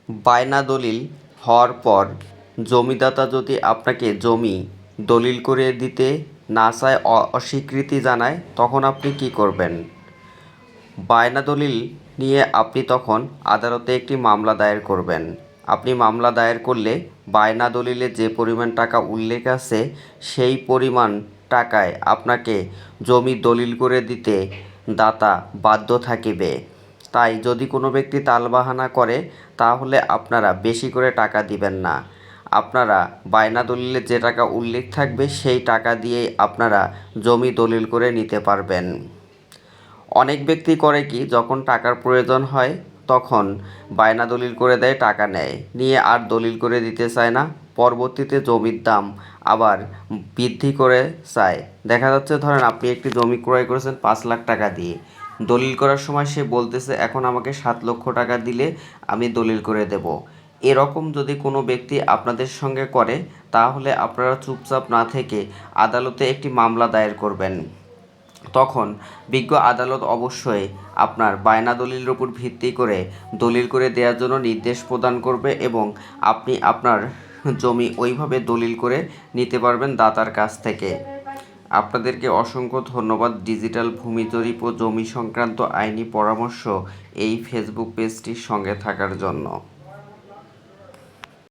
বায়না দলিল হওয়ার পর জমিদাতা যদি আপনাকে জমি দলিল করে দিতে না চায়, অস্বীকৃতি জানায়, তখন আপনি কী করবেন? বায়না দলিল নিয়ে আপনি তখন আদালতে একটি মামলা দায়ের করবেন। আপনি মামলা দায়ের করলে বায়না দলিলে যে পরিমাণ টাকা উল্লেখ আছে সেই পরিমাণ টাকায় আপনাকে জমি দলিল করে দিতে দাতা বাধ্য থাকিবে। তাই যদি কোনো ব্যক্তি টালবাহানা করে তাহলে আপনারা বেশি করে টাকা দিবেন না। আপনারা বায়না দলিলে যে টাকা উল্লেখ থাকবে সেই টাকা দিয়েই আপনারা জমি দলিল করে নিতে পারবেন। অনেক ব্যক্তি করে কি, যখন টাকার প্রয়োজন হয় তখন বায়না দলিল করে দেয়, টাকা নেয়, নিয়ে আর দলিল করে দিতে চায় না। পরবর্তীতে জমির দাম আবার বৃদ্ধি করে চায়। দেখা যাচ্ছে ধরেন আপনি একটি জমি ক্রয় করেছেন 5 লাখ টাকা দিয়ে, দলিল করার সময় সে বলতেছে এখন আমাকে 7 লক্ষ টাকা দিলে আমি দলিল করে দেব। এরকম যদি কোনো ব্যক্তি আপনাদের সঙ্গে করে তাহলে আপনারা চুপচাপ না থেকে আদালতে একটি মামলা দায়ের করবেন। তখন বিজ্ঞ আদালত অবশ্যই আপনার বায়না দলিলের উপর ভিত্তি করে দলিল করে দেওয়ার জন্য নির্দেশ প্রদান করবে এবং আপনি আপনার জমি ওইভাবে দলিল করে নিতে পারবেন দাতার কাছ থেকে। আপনাদেরকে অসংখ্য ধন্যবাদ ডিজিটাল ভূমি জরিপ ও জমি সংক্রান্ত আইনি পরামর্শ এই ফেসবুক পেজটির সঙ্গে থাকার জন্য।